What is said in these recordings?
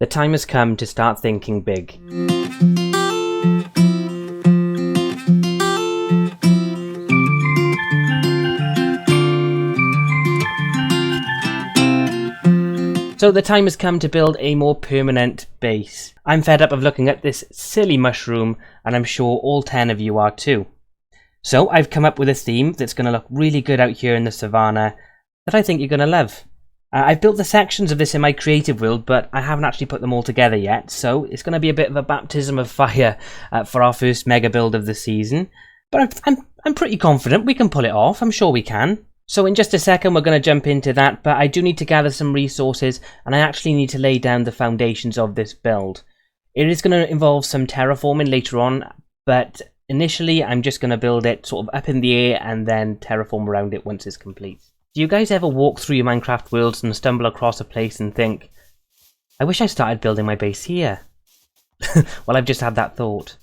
The time has come to start thinking big. So the time has come to build a more permanent base. I'm fed up of looking at this silly mushroom, and I'm sure all 10 of you are too. So I've come up with a theme that's going to look really good out here in the savannah that I think you're going to love. I've built the sections of this in my creative world, but I haven't actually put them all together yet, so it's going to be a bit of a baptism of fire for our first mega build of the season. But I'm pretty confident we can pull it off. I'm sure we can. So in just a second we're going to jump into that, but I do need to gather some resources, and I actually need to lay down the foundations of this build. It is going to involve some terraforming later on, but initially I'm just going to build it sort of up in the air and then terraform around it once it's complete. Do you guys ever walk through your Minecraft worlds and stumble across a place and think, I wish I started building my base here? Well, I've just had that thought.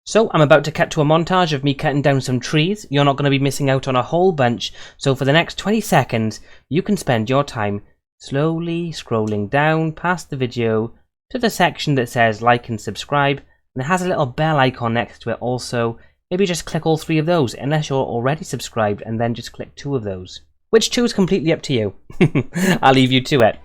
So I'm about to cut to a montage of me cutting down some trees. You're not going to be missing out on a whole bunch, so for the next 20 seconds you can spend your time slowly scrolling down past the video to the section that says like and subscribe, and it has a little bell icon next to it also. Maybe just click all 3 of those unless you're already subscribed, and then just click 2 of those. Which 2 is completely up to you. I'll leave you to it.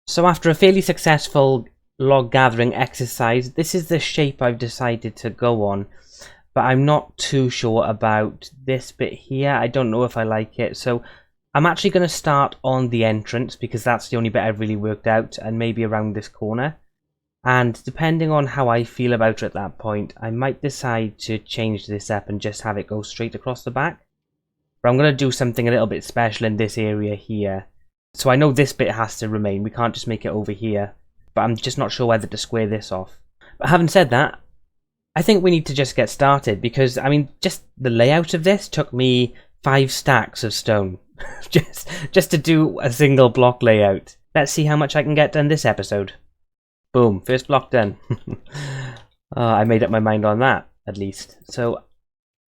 So after a fairly successful log gathering exercise, this is the shape I've decided to go on. But I'm not too sure about this bit here. I don't know if I like it. So I'm actually going to start on the entrance because that's the only bit I've really worked out, and maybe around this corner. And depending on how I feel about it at that point, I might decide to change this up and just have it go straight across the back. But I'm going to do something a little bit special in this area here. So I know this bit has to remain, we can't just make it over here, but I'm just not sure whether to square this off. But having said that, I think we need to just get started, because I mean just the layout of this took me 5 stacks of stone just to do a single block layout. Let's see how much I can get done this episode. Boom, first block done. I made up my mind on that at least. So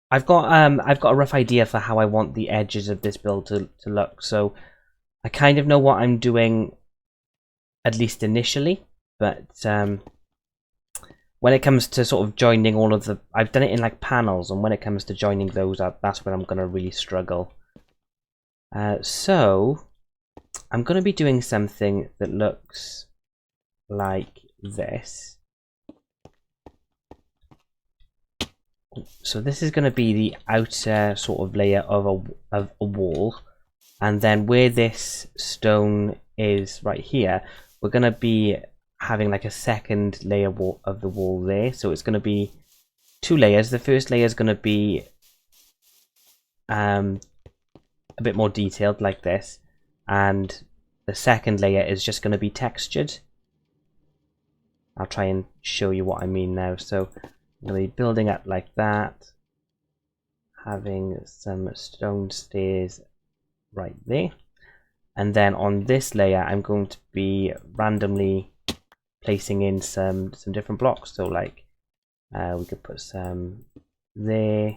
I've got a rough idea for how I want the edges of this build to look. So I kind of know what I'm doing, at least initially, but when it comes to sort of joining all of the... I've done it in like panels, and when it comes to joining those up, that's when I'm going to really struggle. So I'm going to be doing something that looks like this. So this is going to be the outer sort of layer of a wall. And then where this stone is right here, we're going to be having like a second layer of the wall there. So it's going to be 2 layers. The first layer is going to be a bit more detailed like this. And the second layer is just going to be textured. I'll try and show you what I mean now. So I'm going to be building up like that. Having some stone stairs right there, and then on this layer I'm going to be randomly placing in some different blocks. So like we could put some there,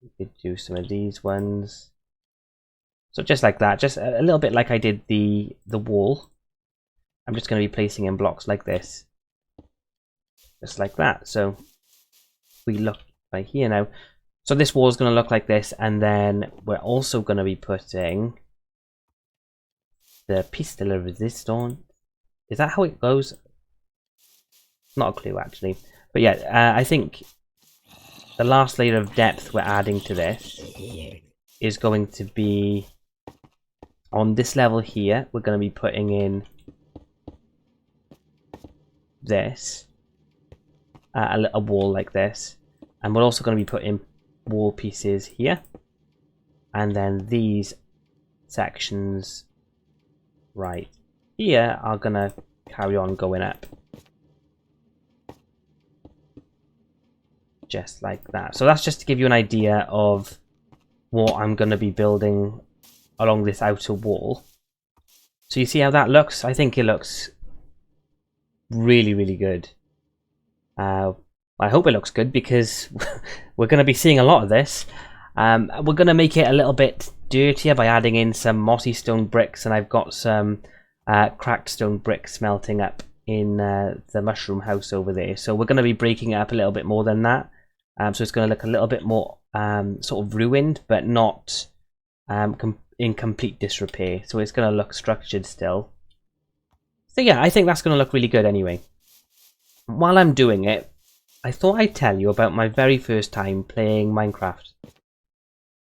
we could do some of these ones, so just like that, just a little bit like I did the wall. I'm just going to be placing in blocks like this, just like that. So if we look right here now, so this wall is going to look like this, and then we're also going to be putting the piece de la resistance. Is that how it goes? Not a clue actually, but yeah, I think the last layer of depth we're adding to this is going to be on this level here. We're going to be putting in this, a wall like this, and we're also going to be putting wall pieces here, and then these sections right here are going to carry on going up just like that. So that's just to give you an idea of what I'm going to be building along this outer wall. So you see how that looks? I think it looks really, really good. I hope it looks good because we're going to be seeing a lot of this. We're going to make it a little bit dirtier by adding in some mossy stone bricks, and I've got some cracked stone bricks melting up in the mushroom house over there. So we're going to be breaking it up a little bit more than that. So it's going to look a little bit more sort of ruined, but not in complete disrepair. So it's going to look structured still. So yeah, I think that's going to look really good anyway. While I'm doing it, I thought I'd tell you about my very first time playing Minecraft.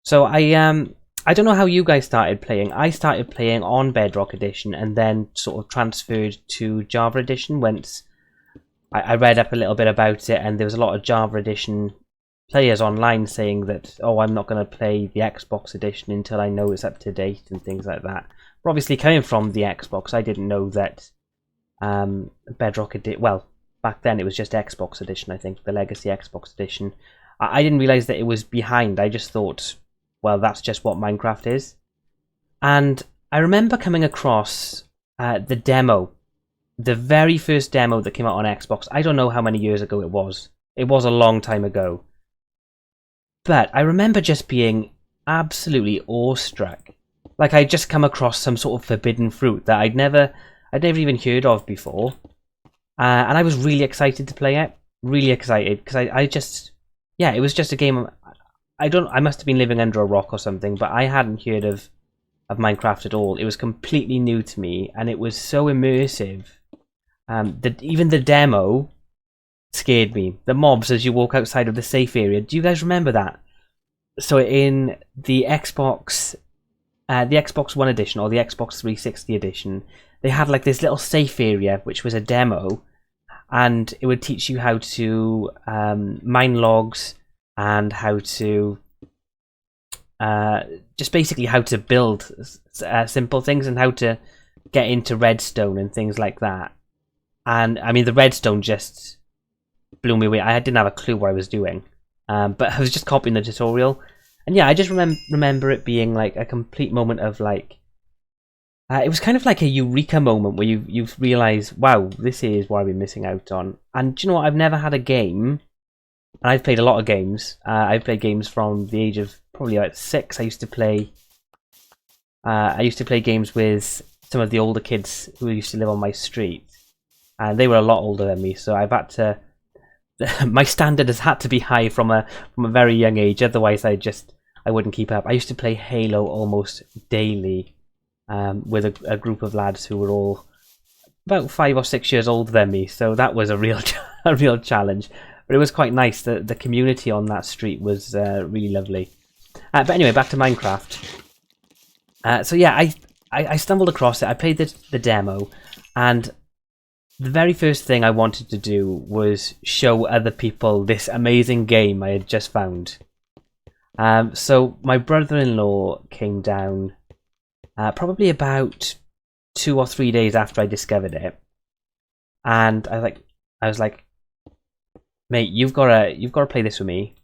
So I don't know how you guys started playing. I started playing on Bedrock Edition and then sort of transferred to Java Edition once I read up a little bit about it, and there was a lot of Java Edition players online saying that, oh, I'm not going to play the Xbox Edition until I know it's up to date and things like that. But obviously coming from the Xbox, I didn't know that Bedrock Edition, well, back then it was just Xbox Edition, I think, the Legacy Xbox Edition. I didn't realise that it was behind. I just thought, well, that's just what Minecraft is. And I remember coming across the demo, the very first demo that came out on Xbox. I don't know how many years ago it was. It was a long time ago. But I remember just being absolutely awestruck. Like I'd just come across some sort of forbidden fruit that I'd never even heard of before. And I was really excited to play it. Really excited, because I just, yeah, it was just a game. I must have been living under a rock or something, but I hadn't heard of Minecraft at all. It was completely new to me, and it was so immersive that even the demo scared me. The mobs as you walk outside of the safe area. Do you guys remember that? So in the Xbox One edition or the Xbox 360 edition, they had like this little safe area which was a demo, and it would teach you how to mine logs and how to just basically how to build simple things and how to get into redstone and things like that. And I mean, the redstone just blew me away. I didn't have a clue what I was doing, but I was just copying the tutorial. And yeah, I just remember it being like a complete moment of like, it was kind of like a eureka moment where you realise, wow, this is what I've been missing out on. And do you know what? I've never had a game, and I've played a lot of games. I've played games from the age of probably like 6. I used to play games with some of the older kids who used to live on my street, and they were a lot older than me. So I've had to, my standard has had to be high from a very young age. Otherwise, I wouldn't keep up. I used to play Halo almost daily with a group of lads who were all about 5 or 6 years older than me. So that was a real challenge. But it was quite nice. The community on that street was really lovely. But anyway, back to Minecraft. So yeah, I stumbled across it. I played the demo, and the very first thing I wanted to do was show other people this amazing game I had just found. So my brother-in-law came down probably about 2 or 3 days after I discovered it, and I was like, mate, you've got to play this with me.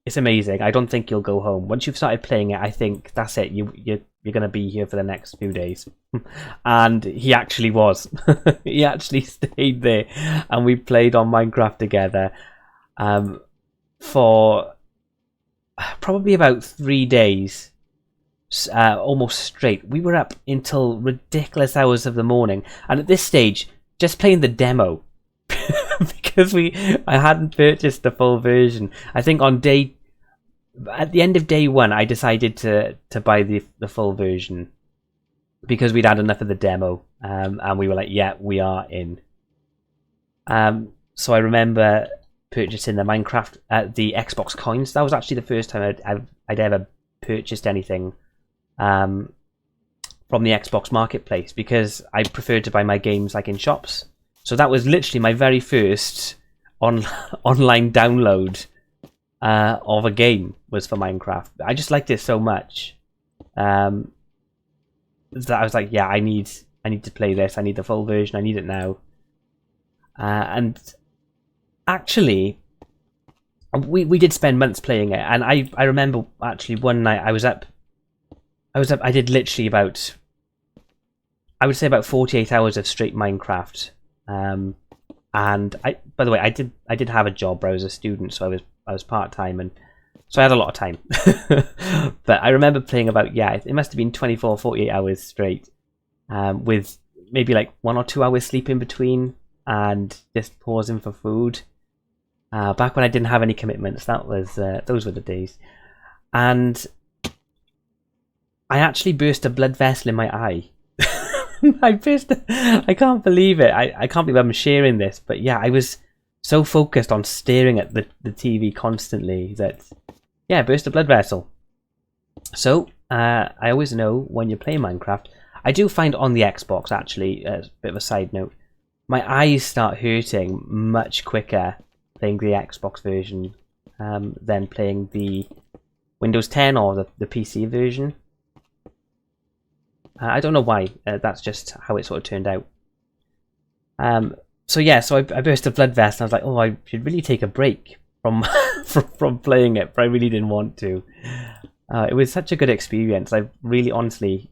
It's amazing. I don't think you'll go home. Once you've started playing it, I think that's it. You're going to be here for the next few days. And he actually was. He actually stayed there, and we played on Minecraft together for probably about 3 days, almost straight. We were up until ridiculous hours of the morning, and at this stage, just playing the demo. Because I hadn't purchased the full version. I think at the end of day 1, I decided to buy the full version because we'd had enough of the demo, and we were like, yeah, we are in. So I remember purchasing the the Xbox coins. That was actually the first time I'd ever purchased anything from the Xbox marketplace, because I preferred to buy my games like in shops. So that was literally my very first online download of a game, was for Minecraft. I just liked it so much that I was like, yeah, I need to play this. I need the full version. I need it now. And actually, we did spend months playing it, and I remember actually one night I was up. I did literally about, I would say, about 48 hours of straight Minecraft. And by the way, I did have a job where I was a student, so I was part-time, and so I had a lot of time. But I remember playing about, it must have been 24, 48 hours straight, with maybe like 1 or 2 hours sleep in between, and just pausing for food. Back when I didn't have any commitments, those were the days. And I actually burst a blood vessel in my eye. I can't believe it. I can't believe I'm sharing this, but yeah, I was so focused on staring at the TV constantly that, yeah, burst a blood vessel. So I always know when you play Minecraft. I do find on the Xbox, actually, as a bit of a side note, my eyes start hurting much quicker playing the Xbox version than playing the Windows 10 or the PC version. I don't know why. That's just how it sort of turned out. So I burst a blood vessel. And I was like, oh, I should really take a break from from playing it, but I really didn't want to. It was such a good experience. I really, honestly,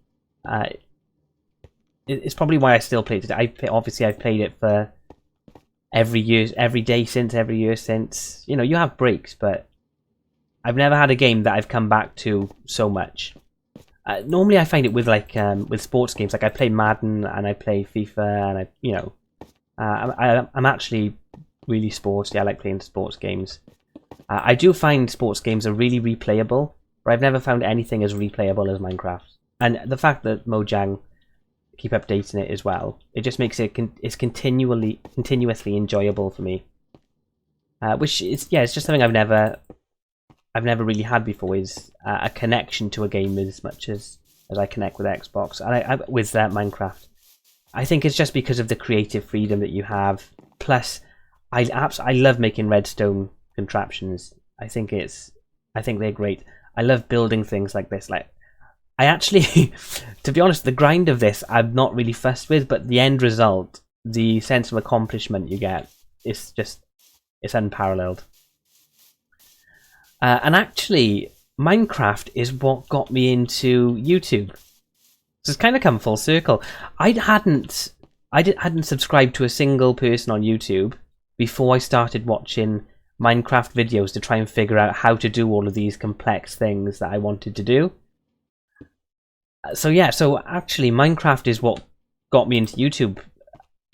it's probably why I still play it today. Obviously, I've played it for every day since. You know, you have breaks, but I've never had a game that I've come back to so much. Normally, I find it with with sports games. Like I play Madden and I play FIFA, and I'm actually really sporty. I like playing sports games. I do find sports games are really replayable, but I've never found anything as replayable as Minecraft. And the fact that Mojang keep updating it as well, it just makes it it's continuously enjoyable for me. Which is, it's just something I've never really had before, is a connection to a game as much as I connect with Xbox and with Minecraft. I think it's just because of the creative freedom that you have. Plus, I love making redstone contraptions. I think they're great. I love building things like this. Like, I actually, to be honest, the grind of this I'm not really fussed with, but the end result, the sense of accomplishment you get, it's unparalleled. And actually, Minecraft is what got me into YouTube. So it's kind of come full circle. I hadn't subscribed to a single person on YouTube before I started watching Minecraft videos to try and figure out how to do all of these complex things that I wanted to do. So actually, Minecraft is what got me into YouTube.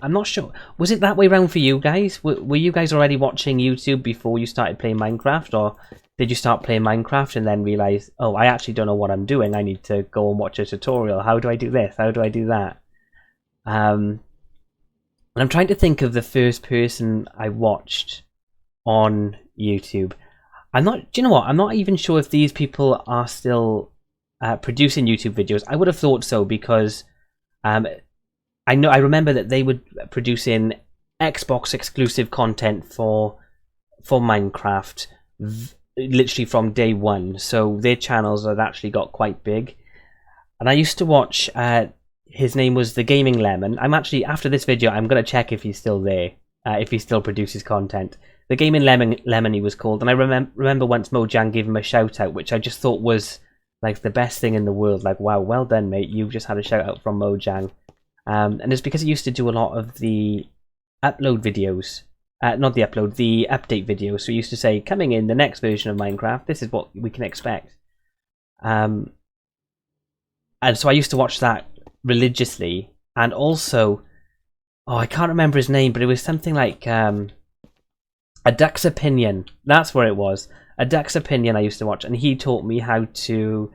I'm not sure. Was it that way around for you guys? Were you guys already watching YouTube before you started playing Minecraft, or did you start playing Minecraft and then realize, oh, I actually don't know what I'm doing. I need to go and watch a tutorial. How do I do this? How do I do that? And I'm trying to think of the first person I watched on YouTube. Do you know what? I'm not even sure if these people are still producing YouTube videos. I would have thought so, because I remember that they were producing Xbox exclusive content for Minecraft literally from day one, so their channels had actually got quite big. And I used to watch, his name was The Gaming Lemon. I'm actually, after this video, I'm going to check if he's still there, if he still produces content. The Gaming Lemon he was called, and I remember once Mojang gave him a shout out, which I just thought was like the best thing in the world. Like, wow, well done, mate, you've just had a shout out from Mojang. And it's because he used to do a lot of the upload videos. Not the upload, the update videos. So he used to say, coming in the next version of Minecraft, this is what we can expect. And so I used to watch that religiously. And also, I can't remember his name, but it was something like A Duck's Opinion. That's where it was. A Duck's Opinion I used to watch. And he taught me how to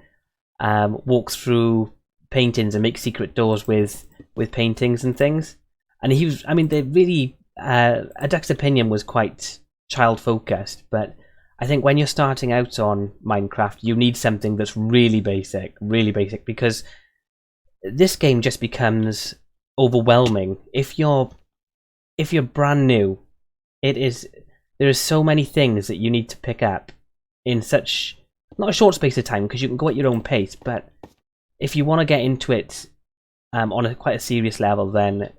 walk through paintings and make secret doors with paintings and things. And he was, they really... A Duck's Opinion was quite child focused, but I think when you're starting out on Minecraft, you need something that's really basic, because this game just becomes overwhelming. If you're brand new, there is so many things that you need to pick up in such, not a short space of time, because you can go at your own pace, but if you want to get into it on quite a serious level, then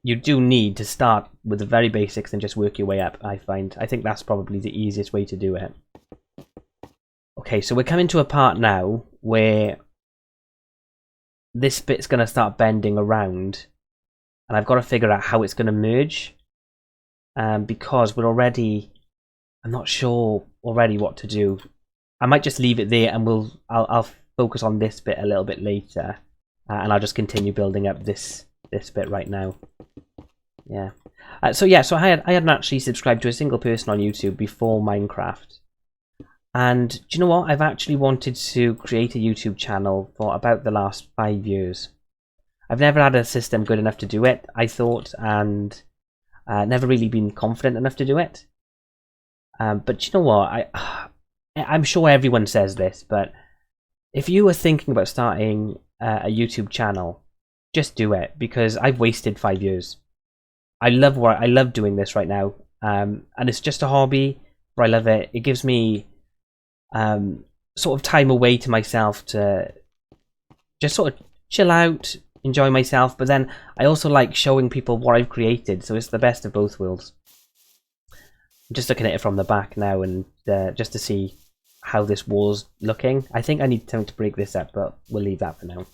you do need to start with the very basics and just work your way up, I find. I think that's probably the easiest way to do it. Okay, so we're coming to a part now where this bit's going to start bending around, and I've got to figure out how it's going to merge, because I'm not sure already what to do. I might just leave it there, and I'll focus on this bit a little bit later, and I'll just continue building up this bit right now. Yeah. So I hadn't actually subscribed to a single person on YouTube before Minecraft. And do you know what? I've actually wanted to create a YouTube channel for about the last 5 years. I've never had a system good enough to do it, I thought, and never really been confident enough to do it. But you know what? I'm sure everyone says this, but if you were thinking about starting a YouTube channel, just do it, because I've wasted 5 years. I love doing this right now, and it's just a hobby, but I love it. It gives me sort of time away to myself to just sort of chill out, enjoy myself, but then I also like showing people what I've created, so it's the best of both worlds. I'm just looking at it from the back now, and just to see how this wall's looking. I think I need time to break this up, but we'll leave that for now.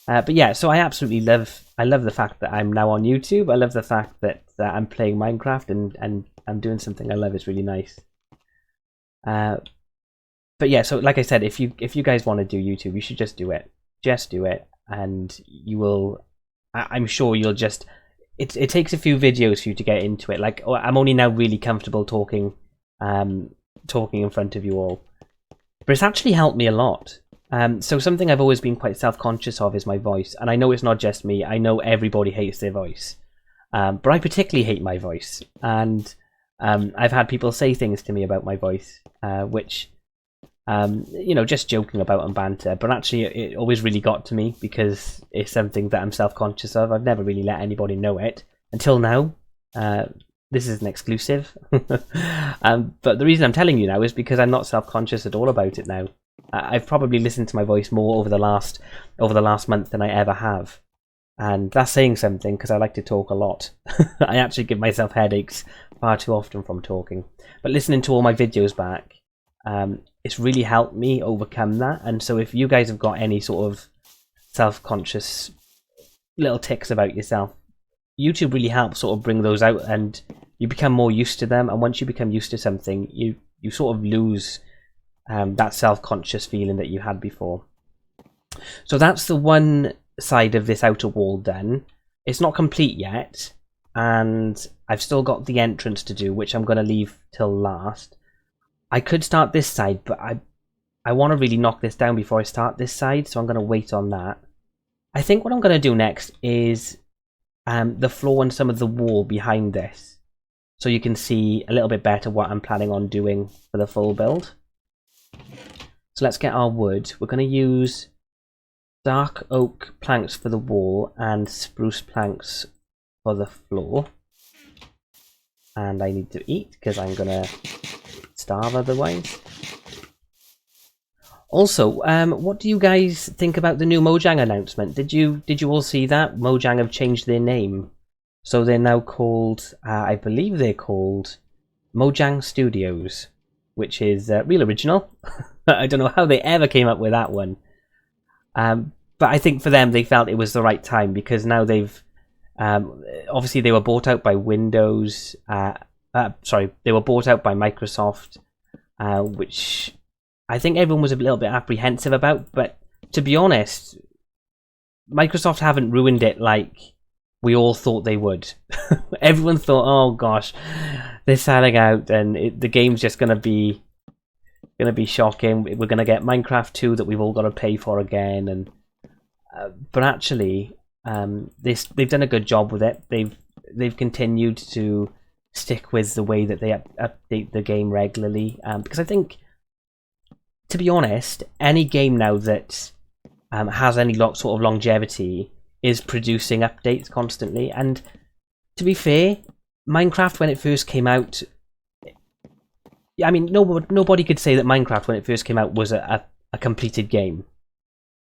But yeah, so I absolutely love the fact that I'm now on YouTube. I love the fact that I'm playing Minecraft and I'm doing something I love. It's really nice. But yeah, so like I said, if you guys want to do YouTube, you should just do it. Just do it, and you will. I'm sure you'll just. It takes a few videos for you to get into it. Like, I'm only now really comfortable talking in front of you all, but it's actually helped me a lot. So something I've always been quite self-conscious of is my voice, and I know it's not just me. I know everybody hates their voice, but I particularly hate my voice, and I've had people say things to me about my voice, which just joking about and banter, but actually it always really got to me because it's something that I'm self-conscious of. I've never really let anybody know it until now. This is an exclusive. But the reason I'm telling you now is because I'm not self-conscious at all about it now. I've probably listened to my voice more over the last month than I ever have, and that's saying something because I like to talk a lot. I actually give myself headaches far too often from talking. But listening to all my videos back, it's really helped me overcome that. And so if you guys have got any sort of self-conscious little tics about yourself, YouTube really helps sort of bring those out, and you become more used to them. And once you become used to something, you sort of lose that self-conscious feeling that you had before. So that's the one side of this outer wall done. It's not complete yet, and I've still got the entrance to do, which I'm going to leave till last. I could start this side, but I want to really knock this down before I start this side, so I'm going to wait on that. I think what I'm going to do next is the floor and some of the wall behind this, so you can see a little bit better what I'm planning on doing for the full build. So let's get our wood. We're going to use dark oak planks for the wall and spruce planks for the floor. And I need to eat because I'm going to starve otherwise. Also, what do you guys think about the new Mojang announcement? Did you all see that? Mojang have changed their name. So they're now called, I believe they're called Mojang Studios, which is real original. I don't know how they ever came up with that one. But I think for them, they felt it was the right time, because now they've... obviously, they were bought out by Windows... they were bought out by Microsoft, which I think everyone was a little bit apprehensive about. But to be honest, Microsoft haven't ruined it like we all thought they would. Everyone thought, oh gosh, they're selling out, and the game's just going to be shocking. We're going to get Minecraft 2 that we've all got to pay for again. And but actually, they've done a good job with it. They've continued to stick with the way that they update the game regularly, because I think, to be honest, any game now that has any sort of longevity is producing updates constantly. And to be fair, Minecraft, when it first came out, I mean, nobody could say that Minecraft, when it first came out, was a completed game.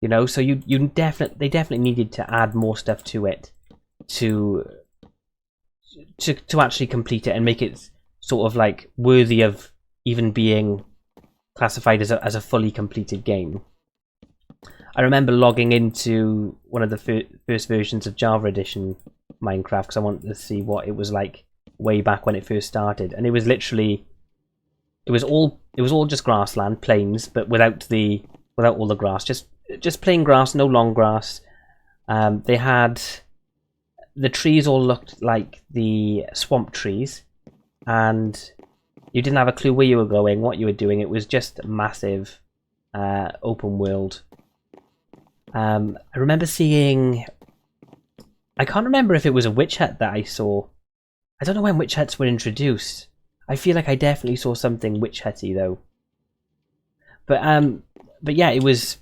You know, so they definitely needed to add more stuff to it to actually complete it and make it sort of like worthy of even being classified as a fully completed game. I remember logging into one of the first versions of Java Edition Minecraft because I wanted to see what it was like way back when it first started, and it was literally, it was all just grassland, plains, but without all the grass, just plain grass, no long grass. They had, the trees all looked like the swamp trees, and you didn't have a clue where you were going, what you were doing. It was just massive open world. I remember seeing, I can't remember if it was a witch hut that I saw. I don't know when witch huts were introduced. I feel like I definitely saw something witch hutty though. But yeah, it was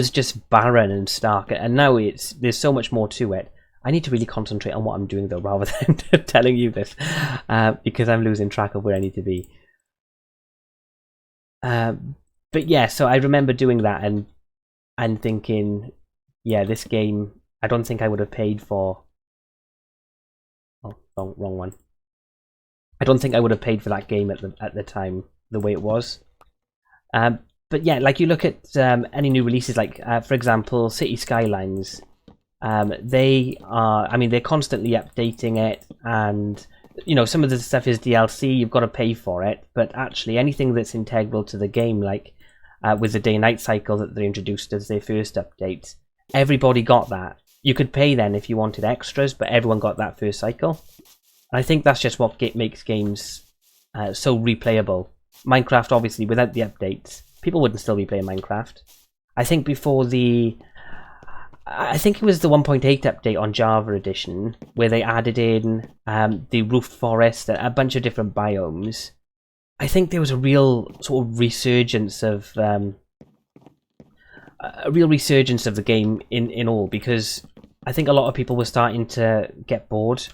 just barren and stark, and now there's so much more to it. I need to really concentrate on what I'm doing though, rather than telling you this, because I'm losing track of where I need to be. But yeah, so I remember doing that and thinking, yeah, this game, I don't think I would have paid for. Oh, wrong one. I don't think I would have paid for that game at the time the way it was. But yeah, like you look at any new releases, like for example, City Skylines. They are, I mean, they're constantly updating it, and you know, some of the stuff is DLC. You've got to pay for it, but actually, anything that's integral to the game, like with the day and night cycle that they introduced as their first update, everybody got that. You could pay then if you wanted extras, but everyone got that first cycle. And I think that's just what makes games so replayable. Minecraft, obviously, without the updates, people wouldn't still be playing Minecraft. I think before I think it was the 1.8 update on Java Edition, where they added in the roof forest, a bunch of different biomes. I think there was a real sort of resurgence of the game in all, because I think a lot of people were starting to get bored,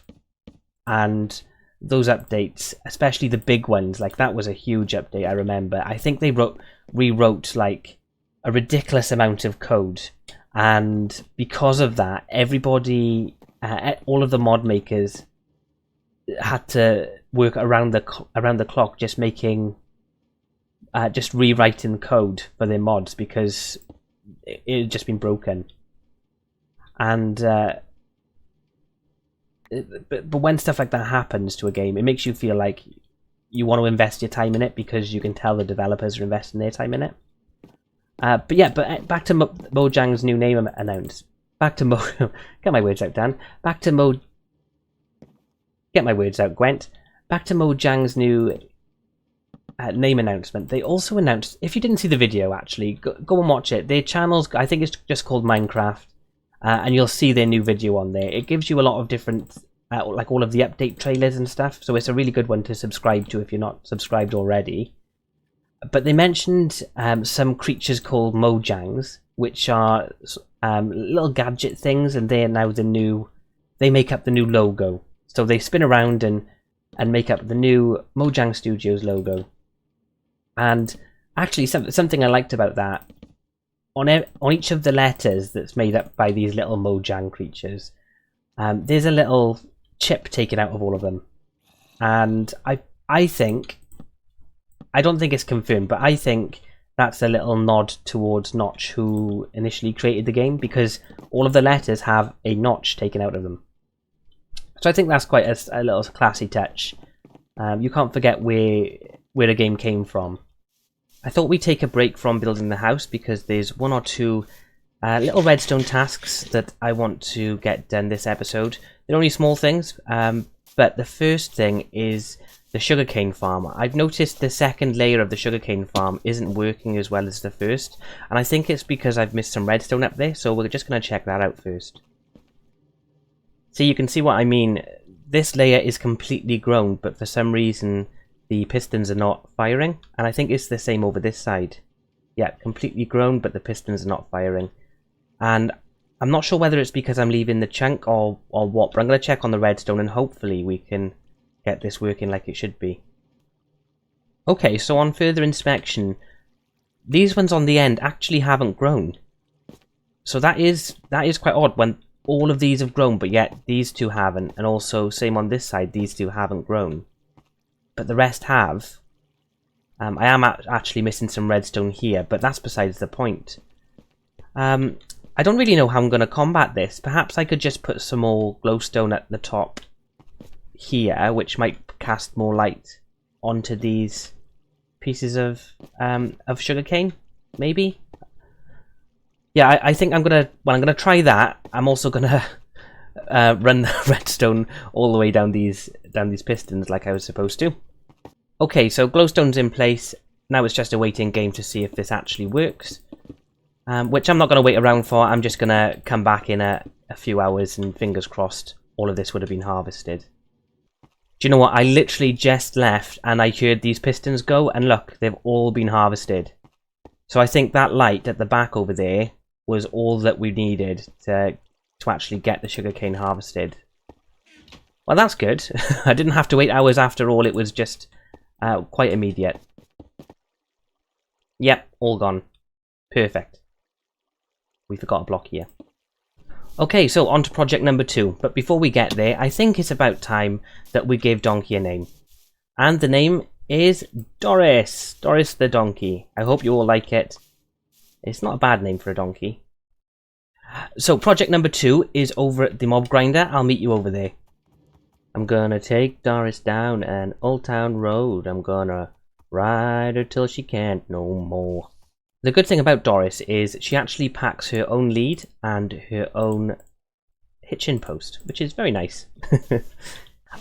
and those updates, especially the big ones, like that was a huge update. I remember. I think they rewrote like a ridiculous amount of code, and because of that, everybody, all of the mod makers, had to work around the clock, just rewriting code for their mods because it had just been broken. And but when stuff like that happens to a game, it makes you feel like you want to invest your time in it, because you can tell the developers are investing their time in it. But back to Mojang's new name announced. Back to get my words out, Dan. Get my words out, Gwent. Back to Mojang's new name announcement. They also announced, if you didn't see the video, actually, go and watch it. Their channel's, I think it's just called Minecraft, and you'll see their new video on there. It gives you a lot of different, like all of the update trailers and stuff, so it's a really good one to subscribe to if you're not subscribed already. But they mentioned some creatures called Mojangs, which are little gadget things, and they are now they make up the new logo. So they spin around and make up the new Mojang Studios logo. And actually, something I liked about that, on each of the letters that's made up by these little Mojang creatures, there's a little chip taken out of all of them. And I think, I don't think it's confirmed, but I think that's a little nod towards Notch, who initially created the game, because all of the letters have a notch taken out of them. So I think that's quite a little classy touch. You can't forget where the game came from. I thought we'd take a break from building the house, because there's one or two little redstone tasks that I want to get done this episode. They're only small things, but the first thing is the sugarcane farm. I've noticed the second layer of the sugarcane farm isn't working as well as the first, and I think it's because I've missed some redstone up there, so we're just going to check that out first. So you can see what I mean. this layer is completely grown, but for some reason the pistons are not firing, and I think it's the same over this side. Yeah, completely grown, but the pistons are not firing. And I'm not sure whether it's because I'm leaving the chunk or what, but I'm going to check on the redstone and hopefully we can get this working like it should be. Okay, so on further inspection, these ones on the end actually haven't grown. So that is quite odd when all of these have grown, but yet these two haven't. And also, same on this side, these two haven't grown. But the rest have. I am actually missing some redstone here, but that's besides the point. I don't really know how I'm going to combat this. Perhaps I could just put some more glowstone at the top here, which might cast more light onto these pieces of sugarcane, maybe? Yeah, I think I'm gonna try that. I'm also gonna run the redstone all the way down these pistons like I was supposed to. Okay, so glowstone's in place. Now it's just a waiting game to see if this actually works. Which I'm not going to wait around for. I'm just going to come back in a few hours and fingers crossed all of this would have been harvested. Do you know what? I literally just left and I heard these pistons go and look, they've all been harvested. So I think that light at the back over there was all that we needed to actually get the sugarcane harvested. Well, that's good. I didn't have to wait hours after all. It was just quite immediate. Yep, all gone. Perfect. We forgot a block here. Okay, so on to project number 2. But before we get there, I think it's about time that we gave Donkey a name. And the name is Doris. Doris the Donkey. I hope you all like it. It's not a bad name for a donkey. So project number 2 is over at the mob grinder. I'll meet you over there. I'm gonna take Doris down an old town road. I'm gonna ride her till she can't no more. The good thing about Doris is she actually packs her own lead and her own hitching post, which is very nice.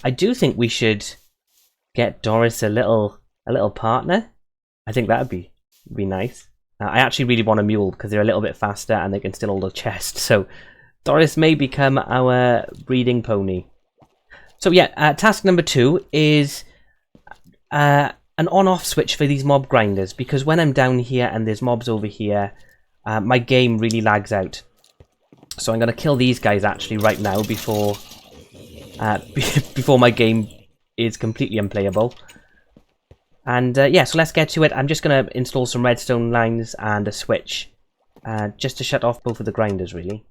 I do think we should get Doris a little partner. I think that'd be nice. I actually really want a mule because they're a little bit faster and they can still hold a chest. So Doris may become our breeding pony. So yeah, task number 2 is an on-off switch for these mob grinders, because when I'm down here and there's mobs over here, my game really lags out. So I'm going to kill these guys actually right now before before my game is completely unplayable. And yeah, so let's get to it. I'm just going to install some redstone lines and a switch just to shut off both of the grinders really.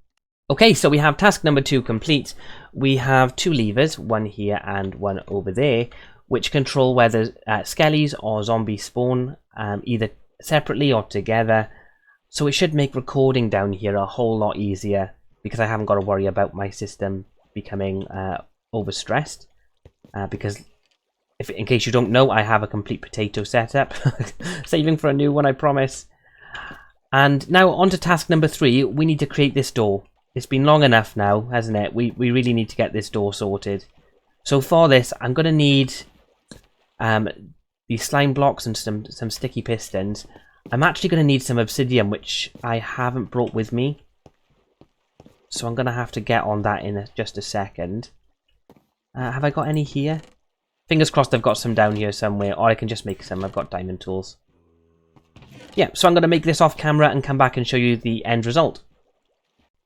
Okay, so we have task number 2 complete. We have 2 levers, one here and one over there, which control whether skellies or zombies spawn, either separately or together. So it should make recording down here a whole lot easier, because I haven't got to worry about my system becoming overstressed. Because, in case you don't know, I have a complete potato setup. Saving for a new one, I promise. And now on to task number 3, we need to create this door. It's been long enough now, hasn't it? We really need to get this door sorted. So for this, I'm going to need these slime blocks and some sticky pistons. I'm actually going to need some obsidian, which I haven't brought with me. So I'm going to have to get on that in just a second. Have I got any here? Fingers crossed I've got some down here somewhere, or I can just make some. I've got diamond tools. Yeah, so I'm going to make this off camera and come back and show you the end result.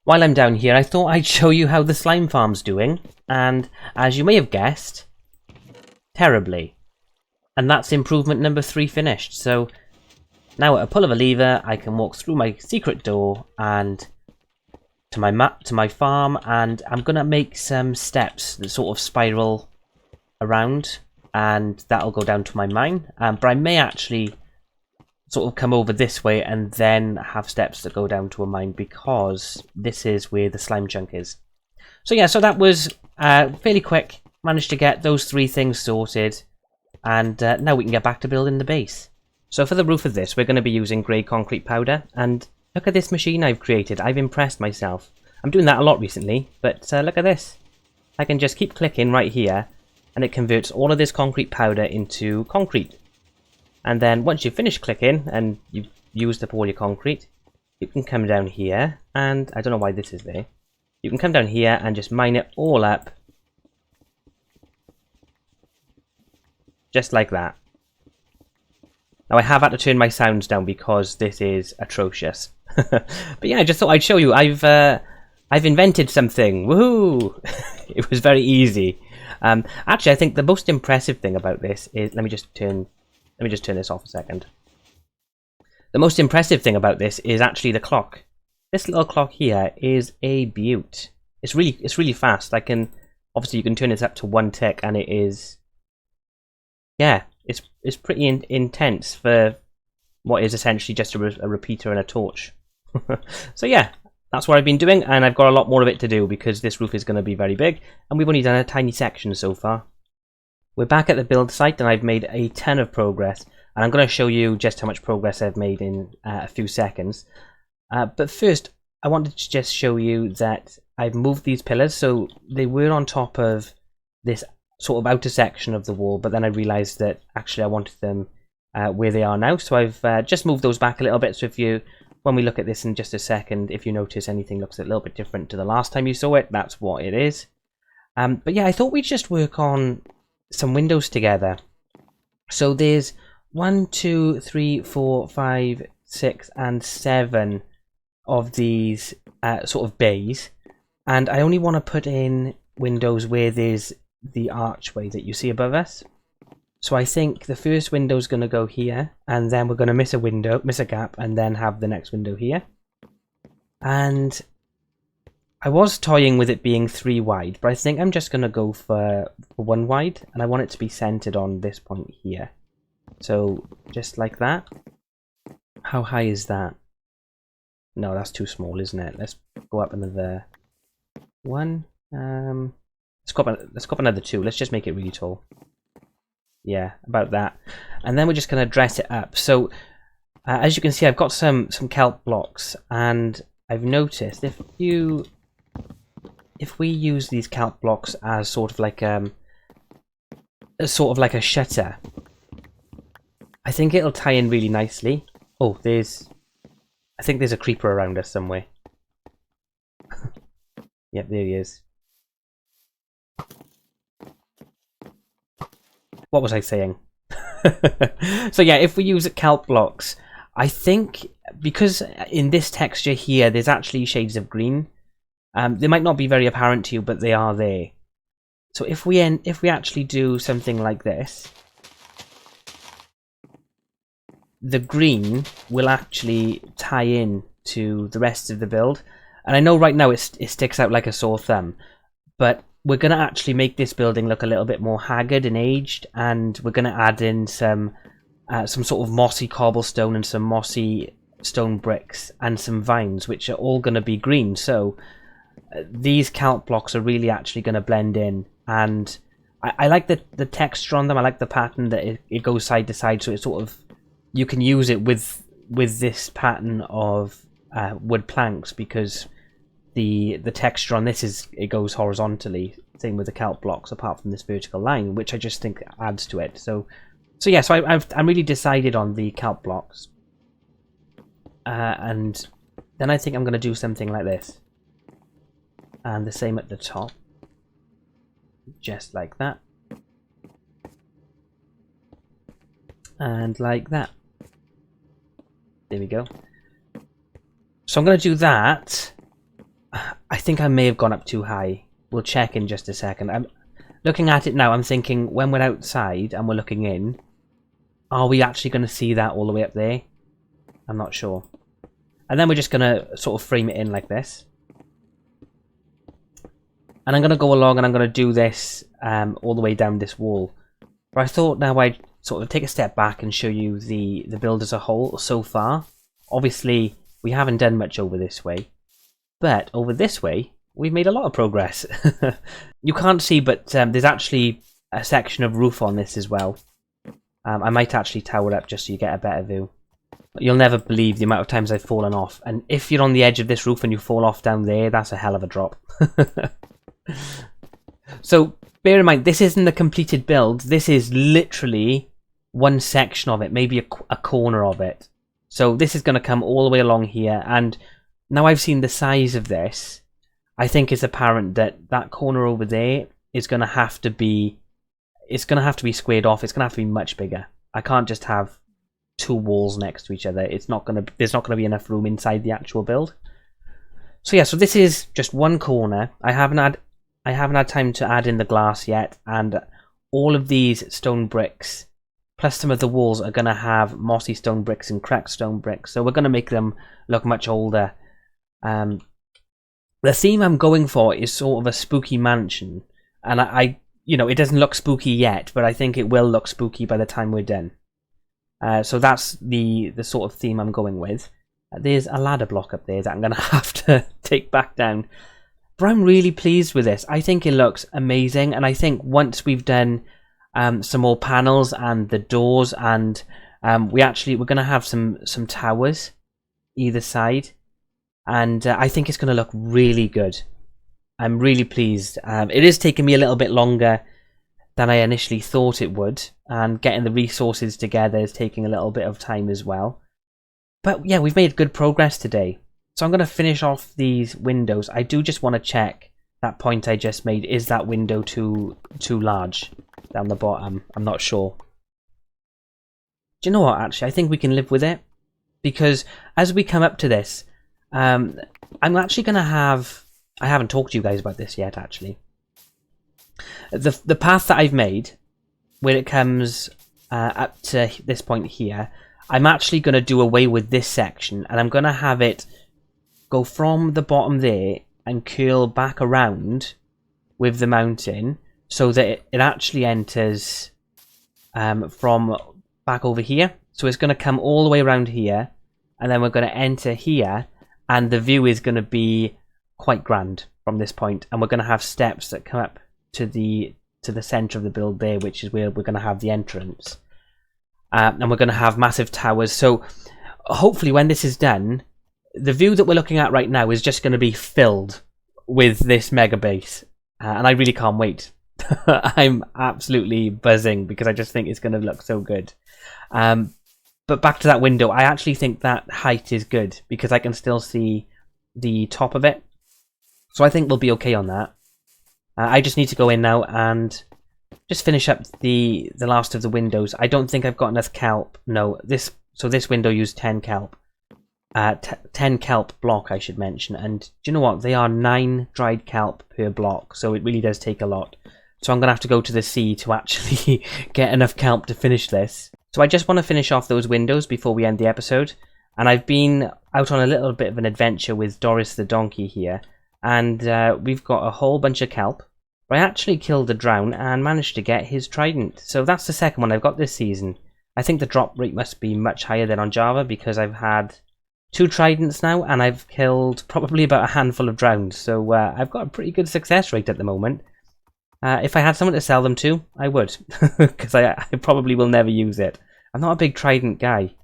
While I'm down here, I thought I'd show you how the slime farm's doing. And as you may have guessed, terribly. And that's improvement number 3 finished. So now at a pull of a lever, I can walk through my secret door and to my farm, and I'm gonna make some steps that sort of spiral around, and that'll go down to my mine. But I may actually sort of come over this way and then have steps that go down to a mine, because this is where the slime chunk is. So yeah, so that was fairly quick. Managed to get those 3 things sorted, and now we can get back to building the base. So for the roof of this, we're going to be using grey concrete powder, and look at this machine I've created. I've impressed myself. I'm doing that a lot recently, but look at this. I can just keep clicking right here, and it converts all of this concrete powder into concrete. And then once you've finished clicking and you've used up all your concrete, you can come down here, and I don't know why this is there. You can come down here and just mine it all up just like that. Now I have had to turn my sounds down because this is atrocious. But yeah, I just thought I'd show you. I've invented something. Woohoo! It was very easy. Actually, I think the most impressive thing about this is let me just turn this off a second. The most impressive thing about this is actually the clock. This little clock here is a beaut. It's really fast. Obviously you can turn this up to 1 tick, and it is, yeah, it's pretty intense for what is essentially just a repeater and a torch. So yeah, that's what I've been doing, and I've got a lot more of it to do because this roof is going to be very big, and we've only done a tiny section so far. We're back at the build site, and I've made a ton of progress, and I'm going to show you just how much progress I've made in a few seconds. But first, I wanted to just show you that I've moved these pillars, so they were on top of this sort of outer section of the wall, but then I realised that actually I wanted them where they are now, so I've just moved those back a little bit. So when we look at this in just a second, if you notice anything looks a little bit different to the last time you saw it, that's what it is. But yeah, I thought we'd just work on some windows together. So there's 1, 2, 3, 4, 5, 6 and 7 of these sort of bays, and I only want to put in windows where there's the archway that you see above us. So I think the first window is going to go here, and then we're going to miss a gap, and then have the next window here. And I was toying with it being 3 wide, but I think I'm just going to go for 1 wide, and I want it to be centered on this point here. So just like that. How high is that? No, that's too small, isn't it? Let's go up another 1. Let's go up another 2. Let's just make it really tall. Yeah, about that. And then we're just going to dress it up. So as you can see, I've got some kelp blocks, and I've noticed if we use these kelp blocks as sort of like a shutter, I think it'll tie in really nicely. Oh, I think there's a creeper around us somewhere. Yep, there he is. What was I saying? So yeah, if we use kelp blocks, I think because in this texture here there's actually shades of green. They might not be very apparent to you, but they are there. So if we actually do something like this, the green will actually tie in to the rest of the build. And I know right now it sticks out like a sore thumb, but we're going to actually make this building look a little bit more haggard and aged, and we're going to add in some sort of mossy cobblestone and some mossy stone bricks and some vines, which are all going to be green. So these kelp blocks are really actually going to blend in, and I like the texture on them. I like the pattern that it goes side to side, so it's sort of, you can use it with this pattern of wood planks, because the texture on this it goes horizontally. Same with the kelp blocks, apart from this vertical line, which I just think adds to it. So yeah, so I'm really decided on the kelp blocks, and then I think I'm going to do something like this, and the same at the top, just like that, and like that. There we go. So I'm going to do that. I think I may have gone up too high. We'll check in just a second. I'm looking at it now. I'm thinking when we're outside and we're looking in, are we actually going to see that all the way up there? I'm not sure. And then we're just going to sort of frame it in like this. And I'm going to go along and I'm going to do this all the way down this wall. But I thought now I'd sort of take a step back and show you the build as a whole so far. Obviously, we haven't done much over this way. But over this way, we've made a lot of progress. You can't see, but there's actually a section of roof on this as well. I might actually tower up just so you get a better view. You'll never believe the amount of times I've fallen off. And if you're on the edge of this roof and you fall off down there, that's a hell of a drop. So bear in mind, this isn't the completed build. This is literally one section of it, maybe a corner of it. So this is going to come all the way along here, and now I've seen the size of this, I think it's apparent that that corner over there is going to have to be it's going to have to be squared off. It's going to have to be much bigger. I can't just have 2 walls next to each other. There's not going to be enough room inside the actual build. So yeah, so this is just one corner. I haven't had time to add in the glass yet, and all of these stone bricks, plus some of the walls, are going to have mossy stone bricks and cracked stone bricks. So we're going to make them look much older. The theme I'm going for is sort of a spooky mansion, and I it doesn't look spooky yet, but I think it will look spooky by the time we're done. So that's the sort of theme I'm going with. There's a ladder block up there that I'm going to have to take back down. But I'm really pleased with this. I think it looks amazing, and I think once we've done some more panels and the doors, and we're going to have some towers either side, and I think it's going to look really good. I'm really pleased. It is taking me a little bit longer than I initially thought it would, and getting the resources together is taking a little bit of time as well. But yeah, we've made good progress today. So I'm going to finish off these windows. I do just want to check that point I just made. Is that window too large down the bottom? I'm not sure. Do you know what, actually? I think we can live with it. Because as we come up to this, I'm actually going to have... I haven't talked to you guys about this yet, actually. The path that I've made, where it comes up to this point here, I'm actually going to do away with this section, and I'm going to have it go from the bottom there and curl back around with the mountain, so that it actually enters from back over here. So it's going to come all the way around here, and then we're going to enter here, and the view is going to be quite grand from this point, and we're going to have steps that come up to the center of the build there, which is where we're going to have the entrance. And we're going to have massive towers. So hopefully when this is done, the view that we're looking at right now is just going to be filled with this mega base. And I really can't wait. I'm absolutely buzzing because I just think it's going to look so good. But back to that window, I actually think that height is good because I can still see the top of it. So I think we'll be okay on that. I just need to go in now and just finish up the last of the windows. I don't think I've got enough kelp. No, this window used 10 kelp. 10 kelp block, I should mention. And do you know what? They are 9 dried kelp per block, so it really does take a lot. So I'm going to have to go to the sea to actually get enough kelp to finish this. So I just want to finish off those windows before we end the episode. And I've been out on a little bit of an adventure with Doris the donkey here. And we've got a whole bunch of kelp. I actually killed the drown and managed to get his trident. So that's the second one I've got this season. I think the drop rate must be much higher than on Java because I've had 2 tridents now and I've killed probably about a handful of drowns. So I've got a pretty good success rate at the moment. If I had someone to sell them to, I would. Because I probably will never use it. I'm not a big trident guy.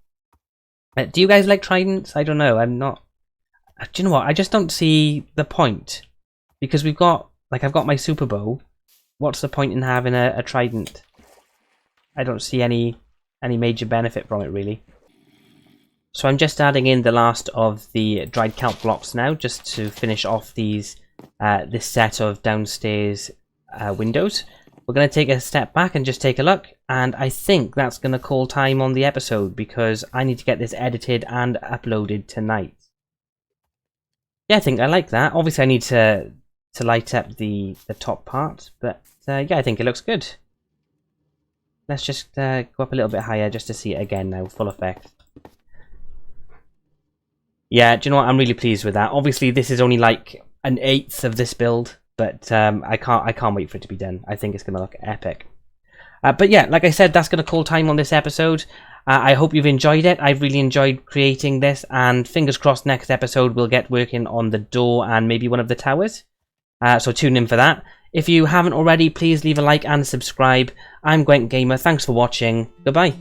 Do you guys like tridents? I don't know. I'm not... Do you know what? I just don't see the point. Because we've got... Like, I've got my super bow. What's the point in having a trident? I don't see any major benefit from it, really. So I'm just adding in the last of the dried kelp blocks now, just to finish off these this set of downstairs windows. We're going to take a step back and just take a look, and I think that's going to call time on the episode, because I need to get this edited and uploaded tonight. Yeah, I think I like that. Obviously, I need to light up the top part, but yeah, I think it looks good. Let's just go up a little bit higher just to see it again now, full effect. Yeah, do you know what? I'm really pleased with that. Obviously, this is only like an 1/8 of this build, but I can't wait for it to be done. I think it's going to look epic. But yeah, like I said, that's going to call time on this episode. I hope you've enjoyed it. I've really enjoyed creating this, and fingers crossed next episode we'll get working on the door and maybe one of the towers. So tune in for that. If you haven't already, please leave a like and subscribe. I'm Gwent Gamer. Thanks for watching. Goodbye.